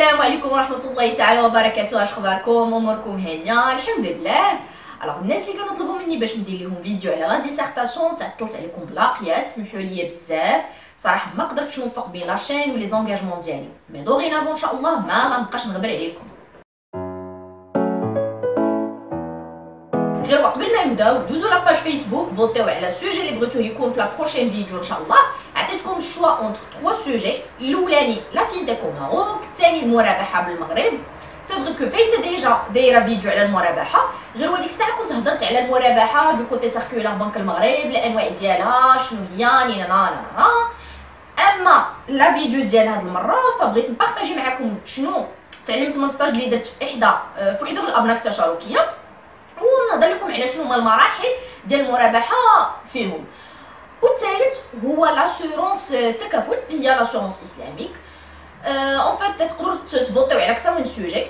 السلام عليكم ورحمه الله تعالى وبركاته. اش اخباركم؟ اموركم هانيه؟ الحمد لله. الناس اللي كانوا طلبوا مني باش ندير لهم فيديو على لا ديسيرتاسيون تعطلت عليكم بلا قياس، سمحوا لي بزاف صراحه ما قدرتش نوفق بين لاشين ولي زونغاجمون ديالي، مي دوغينافون ان شاء الله ما غنبقاش نغبر عليكم. غير قبل ما نبداو دوزو لاباج فيسبوك فوتيو على السوجي اللي بغيتوه يكون في لا بروشين فيديو ان شاء الله. عطيتكم الشوا اونتر 3 سوجي، الاولاني لا فينتيك او ماروك، الثاني المرابحه بالمغرب. سي فري كو فايته ديجا دايره فيديو على المرابحه، غير وديك الساعه كنت هضرت على المرابحه دو كوتي سيركولار بنك المغرب، الانواع ديالها شنو هي نانا. اما لا فيديو ديال هاد المره فبغيت نبارطاجي معكم شنو تعلمت من ستاج اللي درت في وحده من الابناك التشاركيه، ونهضر لكم على شنو هما المراحل ديال المرابحه فيهم. والثالث هو لاسورونس تكافل، هي لاسورونس اسلاميك. اون فيت تقدروا تفوتيو على اكثر من سوجي،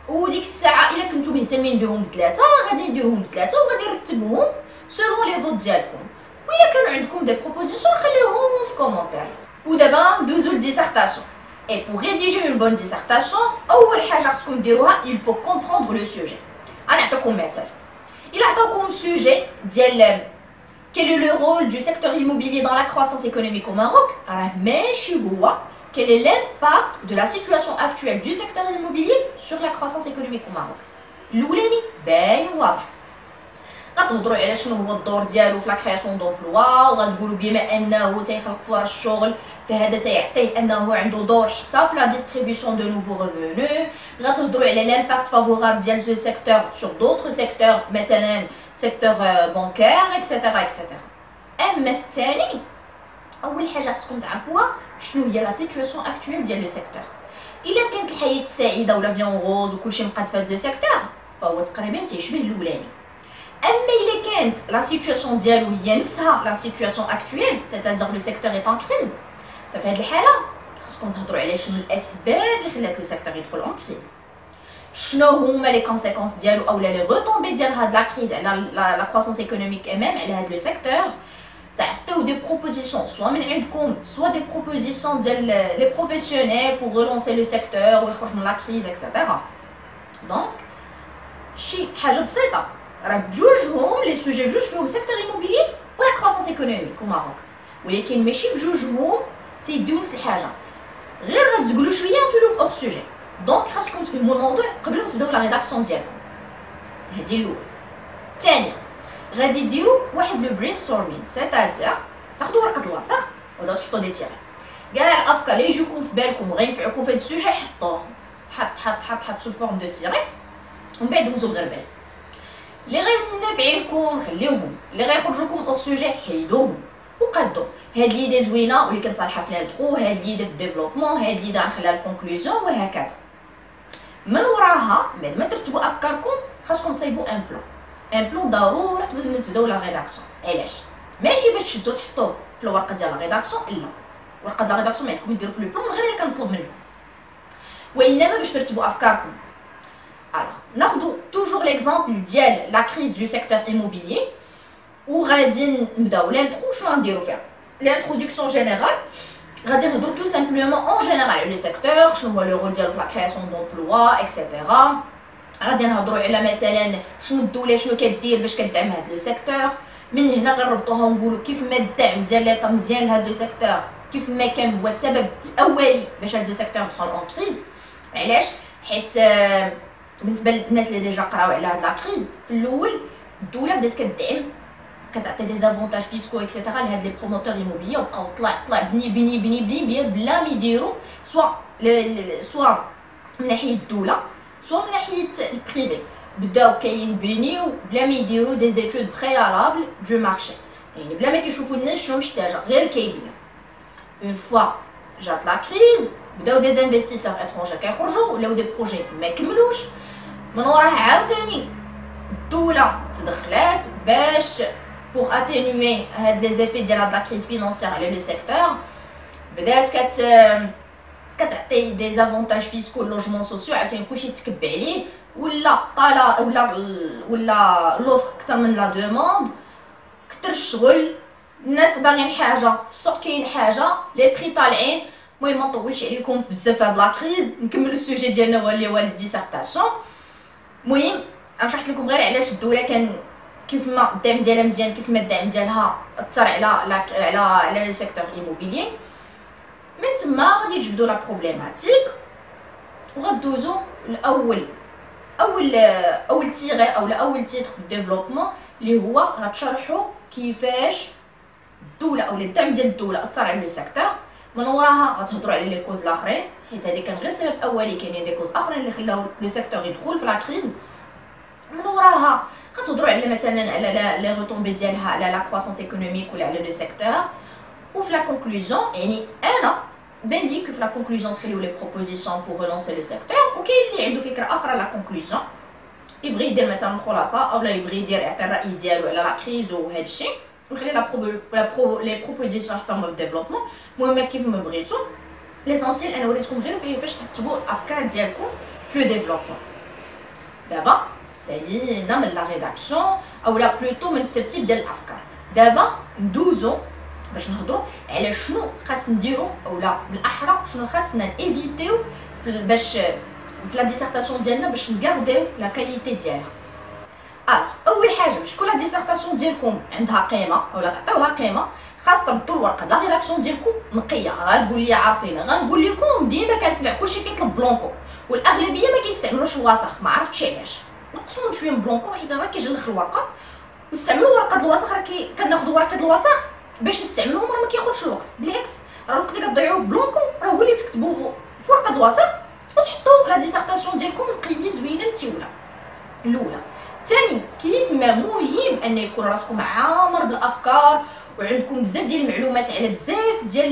وديك الساعه الا كنتو مهتمين بهم بثلاثه غادي نديروهم بثلاثه وغادي نرتبهم سولون لي فوت ديالكم، والا كانوا عندكم دي بروبوزيسيون خليوهم في كومونتير. ودابا ندوزو للديسيرتاسيون. اي بور ريديجي اون بون ديسيرتاسيون اول حاجه خصكم ديروها il faut comprendre لو سوجي. انا نعطيكم مثال. الا عطاوكم سوجي ديال quel est le rôle du secteur immobilier dans la croissance économique au Maroc, راه ماشي هو quel est l'impact de la situation actuelle du secteur immobilier sur la croissance économique au Maroc. الاولاني باين واضح، غتهضروا على شنو هو الدور ديالو في لا كرياسيون دومبلوا، وغتقولوا بما انه تيخلق فرص الشغل فهذا تيعطيه انه عنده دور حتى في لا ديستريبيسيون دو نوفو ريفونو. غتهضروا على لامباكت فافورابل ديال سو سيكتور سور دوطر سيكتور، مثلا سيكتور بانكير اكسيتيرا اكسيتيرا. اما في الثاني اول حاجه خصكم تعرفوها شنو هي لا سيتوياسيون اكطويل ديال لو سيكتور. الا كانت الحياه سعيده ولا فيون غوز وكلشي مقاد في هذا لو سيكتور فهو تقريبا تيشبه الاولاني. اما الا كانت لا سيتوياسيون ديالو هي نفسها لا سيتوياسيون اكطويل سيتادير لو سيكتور اي ان كريز، ففي هذه الحاله خصكم تهضروا على شنو الاسباب اللي خلات لو سيكتور يدخل اون كريز، شنو هما لي كونسيكونس ديالو اولا لي روتومبي ديال هاد لا كريز على لا كرواسونس ايكونوميك امام على هاد لو سيكتور. تعطيو دي بروبوزيسيون سوا من عندكم سوا دي بروبوزيسيون ديال لي بروفيسيونيل بور ريلونسي لو سيكتور ويخرج من لا كريز اكسيتيرا. دونك شي حاجه بسيطه، راه بجوجهم لي سوجي بجوج فيهم سيكتور ايموبيلي ولا كرواسونس ايكونوميك او ماروك، ولكن ماشي بجوجهم تيديو نفس الحاجه، غير غتقولوا شويه نتولوا في اوغ سوجي. دونك خاصكم تفهموا الموضوع قبل ما تبداو لا ريداكسيون ديالكم. هذه الاولى. الثانيه غادي ديروا واحد لو برين ستورمين، سيتادير تاخذوا ورقه اللاصق ولا تحطوا دي تيغ، كاع الافكار اللي يجيوكم في بالكم وغينفعوكم في هذا السوجي حطوهم، حط سو فورم دو تيغ، ومن بعد دوزوا الغربال. اللي غينفعلكم خليوهم، اللي غيخرجوا لكم اوغ سوجي حيدوهم وقادو. هاد ليدي زوينه واللي كنت صالحه في الانترو، هاد ليدي في الديفلوبمون، هاد ليدي غنخليها الكونكلوزيون، وهكذا. من وراها بعد ما ترتبوا افكاركم خاصكم تصايبوا ان بلان ضروري قبل ما تبداو لا ريداكسيون. علاش؟ ماشي باش تشدو تحطوه في الورقه ديال لا ريداكسيون، لا ورقه لا ريداكسيون ما عندكم ديروا في لو بلان غير اللي كنطلب منكم، وانما باش ترتبوا افكاركم. الوغ ناخذوا توجور ليكزامبل ديال لا كريز دو سيكتور ايموبيليي، وغادي نبداو لانترو. شنو غنديرو فيها؟ لانتروداكسيون جينيرال، غادي نهضرو تو سامبلومون اون جينيرال على لو سيكتور، شنو هو لو رول ديالو في لا كرياسيون دومبلوا اكسيتيرا. غادي نهضروا على مثلا شنو الدوله شنو كدير باش كدعم هاد لو سيكتور. من هنا غنربطوها ونقولوا كيف ما الدعم ديال ليطا مزيان لهاد لو سيكتور كيف ما كان هو السبب الاولي باش هاد لو سيكتور يدخل اون كريز. علاش؟ حيت بالنسبه للناس اللي ديجا قراو على هاد لا كريز، في الاول الدوله بدات كدعم، كتعطي دي زافونتاج فيسكو اكسيتيرا لهاد لي بروموتور ايموبيليي، وبقاو طلع بني بلا ما يديروا سوا من ناحيه الدوله سوا من ناحيه البريفي. بداو كيبنيو بلا ما يديروا دي زيتود بريالابل دو مارشي، يعني بلا ما كيشوفوا الناس شنو محتاجه غير كيبنيو. اون فوا جات لا كريز بداو دي انفستيسور اترونجي كيخرجوا ولاو دي بروجي ما كملوش، من وراها عاوتاني الدوله تدخلات باش بور اتينوي هاد لي زيفي ديال هاد لا كريز فينانسيير على لو سيكتور. بدات كتعطي دي زافونتاج فيسكو لوجمون سوسيو، عاوتاني كلشي تكب عليه، ولا طالع ولا لوفر اكثر من لا دوموند، كثر الشغل، الناس باغيين حاجه في السوق، كاين حاجه، لي بري طالعين، المهم ما نطولش عليكم بزاف هاد لا كريز، نكملوا السوجي ديالنا هو الديسيرتاسيون. المهم انا شرحت لكم غير علاش الدوله كان كيف ما الدعم ديالها مزيان، كيف ما الدعم ديالها اثر على لو سيكتور ايموبيليي. من تما غادي تجبدوا لا بروبليماتيك وغدوزو اول تيغي اول تيتر في الديفلوبمون اللي هو غتشرحوا كيفاش الدوله او الدعم ديال الدوله اثر على لو سيكتور. من وراها غتهضروا على لي كوز الاخرين، حيت هذه كان غير سبب اولي، كاينين دي كوز اخرين اللي خلاو لو سيكتور يدخل في لا كريز. من وراها غتهضروا على مثلا على لي روتومبي ديالها على لا كرواسونس ايكونوميك ولا على لو سيكتور. وفي لا كونكلوزيون يعني انا بان لي كو في لا كونكلوزيون تخليو لي بروبوزيسيون بور ريلانسي لو سيكتور، وكاين اللي عنده فكره اخرى لا كونكلوزيون يبغي يدير مثلا الخلاصه اولا يبغي يدير يعطي الراي ديالو على لا كريز وهذا الشيء، ونخلي لي بروبوزيسيون حتى هما في الديفلوبمون. المهم كيف ما بغيتو، ليسونسيال انا وريتكم غير كيفاش تكتبوا الافكار ديالكم في لو ديفلوبمون. دابا سالينا من لا ريداكسيون اولا بلوتو من الترتيب ديال الافكار. دابا ندوزو باش نهضروا على شنو خاص نديرو اولا بالاحرى شنو خاصنا ايفيتيو باش في لا ديسيرتاسيون ديالنا باش نغارديو لا كاليتي ديالها. اول حاجه باش تكون لا ديسيرتاسيون ديالكم عندها قيمه اولا تعطيوها قيمه، خاص تردوا الورقه لا ريداكسيون ديالكم نقيه. غتقول لي عارفين غنقول لكم ديما كنسمع كلشي كيطلب بلونكو، والاغلبيه ما كيستعملوش الوسخ، ما عرفتش علاش. نقصوا شويه من بلونكو حيت راه كيجنخ الورقه، واستعملوا ورقه الوسخ. راه كناخذوا ورقه الوسخ باش نستعملوهم راه ما كياخذش الوقت، بالعكس راه الوقت اللي كتضيعوه في بلونكو راه هو اللي تكتبوه في ورقه الوسخ وتحطوا لا ديسيرتاسيون ديالكم نقيه زوينه متيوله. الاولى. ثاني، كيف ما مهم ان يكون راسكم عامر بالافكار وعندكم بزاف ديال المعلومات على بزاف ديال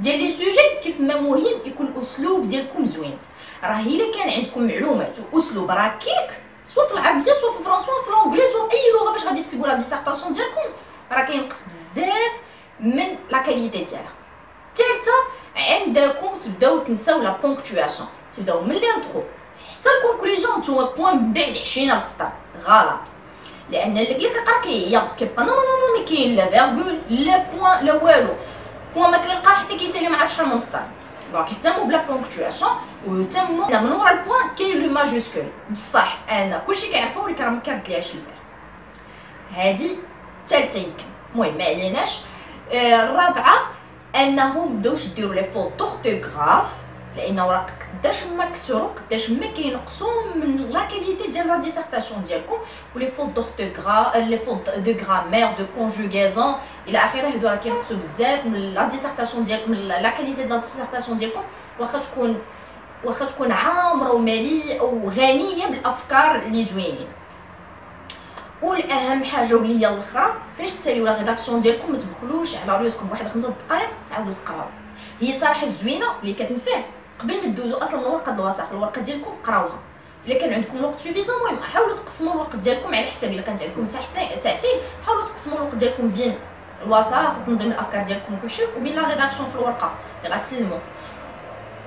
لي سوجي، كيف ما مهم يكون الاسلوب ديالكم زوين. راه الا كان عندكم معلومات واسلوب ركيك سواء في العربيه سواء في الفرنسي سواء في الانجليزي سواء اي لغه باش غادي تكتبوا لا ديسيرتاسيون ديالكم، راه كينقص بزاف من لا كاليتي ديالها. الثالثه، عندكم تبداو تنساو لا بونكتواسيون، تبداو من لانترو حتى الكونكلوزيون نتوما بوين من بعد 20 الفسطر غلط، لان اللي كيقرا كيبقى نو ما كاين لا فيرغول لا بوين لا والو، بوين ما كيلقى حتى كيسالي ما عرف شحال من سطر. دونك اهتموا بلا بونكتواسيون ويهتموا من ورا البوين كاين لو ماجوسكول. بصح انا كلشي كيعرفو ولكن راه ما كيردليهاش البال. هادي الثالثه يمكن. المهم ما عليناش. الرابعه انهم بداوش ديروا لي فوت دورتوغراف، لان راه قداش ما كثروا قداش ما كينقصوا من لا كاليتي ديال لا ديسيرتاسيون ديالكم. ولي فوت دورتوغراف لي فوت دو غرامير دو كونجوغازون الى اخره، هادو راه كينقصوا بزاف من لا ديسيرتاسيون ديالكم، من لا كاليتي ديال لا ديسيرتاسيون ديالكم. واخا تكون عامره ومليئه وغنيه بالافكار اللي زوينين. والاهم حاجه واللي هي الاخرى، فاش تساليو لا ريداكسيون ديالكم ما تبخلوش على ريوسكم بواحد 5 دقائق تعاودوا تقراو. هي صراحه زوينه واللي كتنفع قبل ما دوزوا اصلا الورقه الوسخ. الورقه ديالكم قراوها، الا كان عندكم الوقت سوفيزون المهم حاولوا تقسموا الوقت ديالكم على حساب. الا كانت عندكم ساعتين حاولوا تقسموا الوقت ديالكم بين الوسخ وتنظيم الافكار ديالكم وكلشي وبين لا ريداكسيون في الورقه اللي غتسلموا.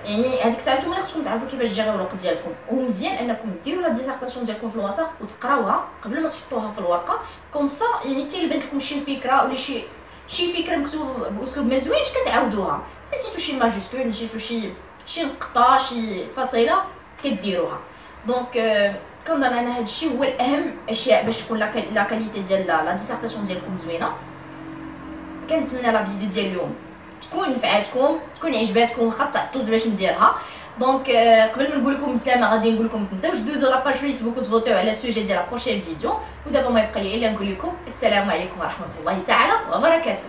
يعني هذيك الساعه نتوما اللي خصكم تعرفوا كيفاش تجيريو الوقت ديالكم. ومزيان انكم ديروا لا ديسيرتاسيون ديالكم في الوسط وتقراوها قبل ما تحطوها في الورقه، كوم سا يعني حتى الا بانت لكم شي فكره ولا شي فكره مكتوبه باسلوب ما زوينش كتعاودوها. نسيتو شي ماجوسكول، نسيتو شي نقطه، شي فصيله كديروها. دونك كنظن انا هذا الشيء هو الاهم اشياء باش تكون لا كاليتي ديال لا ديسيرتاسيون ديالكم زوينه. كنتمنى لا فيديو ديال اليوم تكون نفعاتكم، تكون عجباتكم، واخا تعطلت باش نديرها. دونك قبل ما نقول لكم بسلامه غادي نقول لكم ما تنساوش دوزو لاباج فيسبوك وتفوتيو على السوجي ديال لا بروشين فيديو. ودابا ما يبقى لي الا نقول لكم السلام عليكم ورحمه الله تعالى وبركاته.